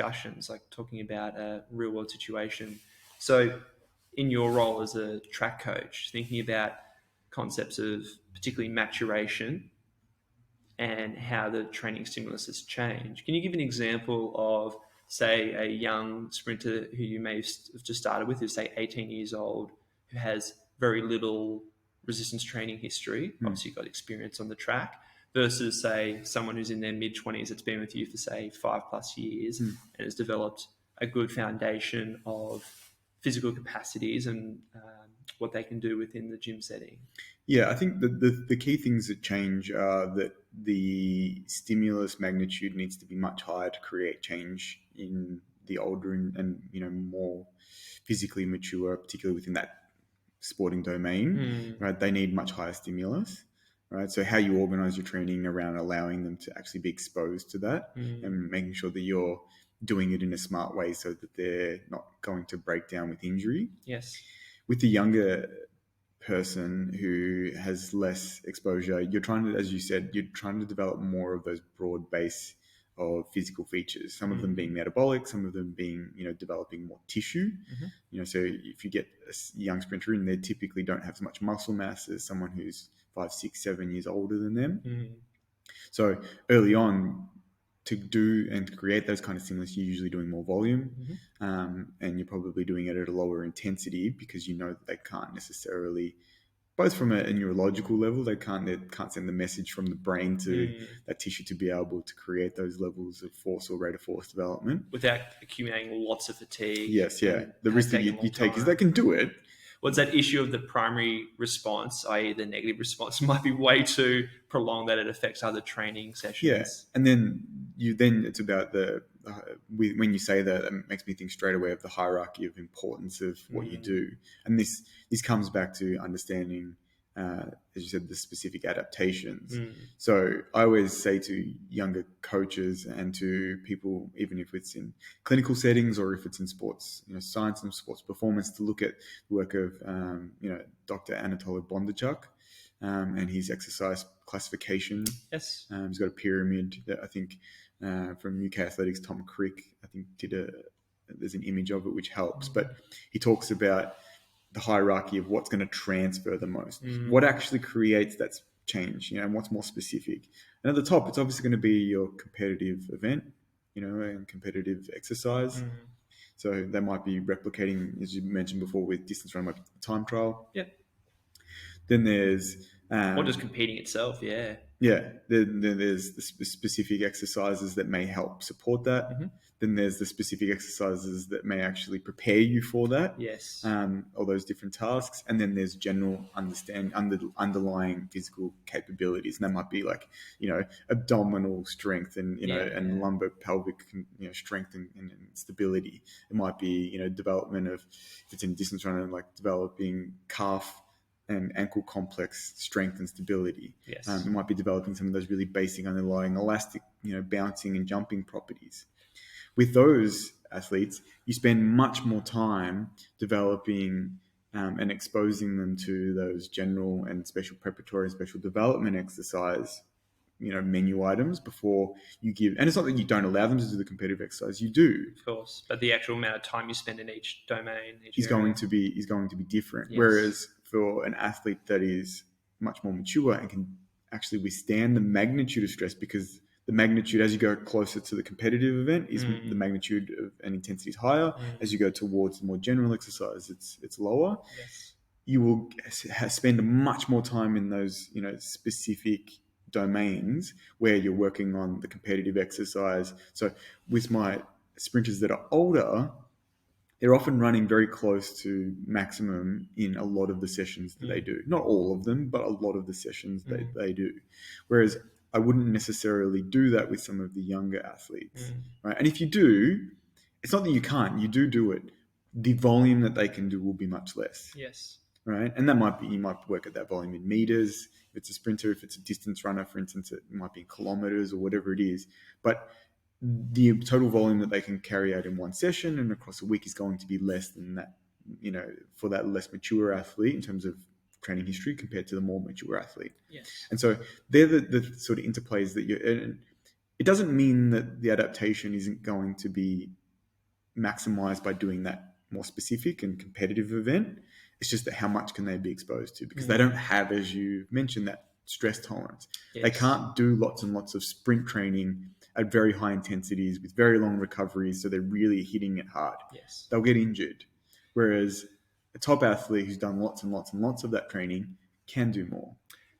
discussions, like talking about a real world situation. So in your role as a track coach, thinking about concepts of particularly maturation and how the training stimulus has changed. Can you give an example of, say, a young sprinter who you may have just started with, who's, say, 18 years old, who has very little resistance training history, obviously you've got experience on the track, versus, say, someone who's in their mid-20s that's been with you for, say, 5+ years and has developed a good foundation of physical capacities and what they can do within the gym setting? Yeah, I think the key things that change are that the stimulus magnitude needs to be much higher to create change in the older and more physically mature, particularly within that sporting domain, right? They need much higher stimulus, right? So how you organize your training around allowing them to actually be exposed to that and making sure that you're doing it in a smart way so that they're not going to break down with injury. Yes. With the younger person who has less exposure, you're trying to, as you said, you're trying to develop more of those broad base of physical features, some of them being metabolic, some of them being, developing more tissue. So if you get a young sprinter in, they typically don't have as much muscle mass as someone who's 5, 6, 7 years older than them. So early on, to do and to create those kind of stimulus, you're usually doing more volume, and you're probably doing it at a lower intensity because you know that they can't necessarily, both from a neurological level, they can't send the message from the brain to that tissue to be able to create those levels of force or rate of force development without accumulating lots of fatigue. Yes, yeah. The risk that you take is they can do it. What's that issue of the primary response, i.e. the negative response, might be way too prolonged that it affects other training sessions. Yeah, and then it's about when you say that, it makes me think straight away of the hierarchy of importance of what you do. And this comes back to understanding, as you said, the specific adaptations. So I always say to younger coaches and to people, even if it's in clinical settings or if it's in sports, science and sports performance, to look at the work of, Dr. Anatoly Bondarchuk and his exercise classification. Yes. He's got a pyramid that I think from UK Athletics, Tom Crick, I think there's an image of it which helps. But he talks about the hierarchy of what's going to transfer the most, what actually creates that change, and what's more specific. And at the top, it's obviously going to be your competitive event, and competitive exercise. So they might be replicating, as you mentioned before, with distance run, might be time trial. Yeah. Then there's or just competing itself. Yeah. Yeah. Then there's the specific exercises that may help support that. Then there's the specific exercises that may actually prepare you for that. Yes. All those different tasks. And then there's general underlying physical capabilities. And that might be like, abdominal strength and, and lumbar pelvic, strength and stability. It might be, development of, if it's in distance running, like developing calf and ankle complex strength and stability. Yes. It might be developing some of those really basic underlying elastic, bouncing and jumping properties. With those athletes, you spend much more time developing and exposing them to those general and special preparatory and special development exercise, menu items before you give. And it's not that you don't allow them to do the competitive exercise, you do. Of course, but the actual amount of time you spend in each domain is going to be different. Yes. Whereas for an athlete that is much more mature and can actually withstand the magnitude of stress, because the magnitude as you go closer to the competitive event is the magnitude of and intensity is higher. As you go towards the more general exercise, it's lower. Yes. You will spend much more time in those specific domains where you're working on the competitive exercise. So with my sprinters that are older, they're often running very close to maximum in a lot of the sessions that they do. Not all of them, but a lot of the sessions they do. Whereas I wouldn't necessarily do that with some of the younger athletes, right? And if you do, it's not that you can't, you do it. The volume that they can do will be much less. Yes. Right? And that might be, you might work at that volume in meters. If it's a sprinter, if it's a distance runner, for instance, it might be in kilometers or whatever it is. But the total volume that they can carry out in one session and across a week is going to be less than that, for that less mature athlete in terms of training history compared to the more mature athlete. Yes. And so they're the sort of interplays that it doesn't mean that the adaptation isn't going to be maximized by doing that more specific and competitive event. It's just that how much can they be exposed to? Because they don't have, as you mentioned, that stress tolerance. Yes. They can't do lots and lots of sprint training at very high intensities with very long recoveries, so they're really hitting it hard. Yes. They'll get injured. Whereas a top athlete who's done lots and lots and lots of that training can do more.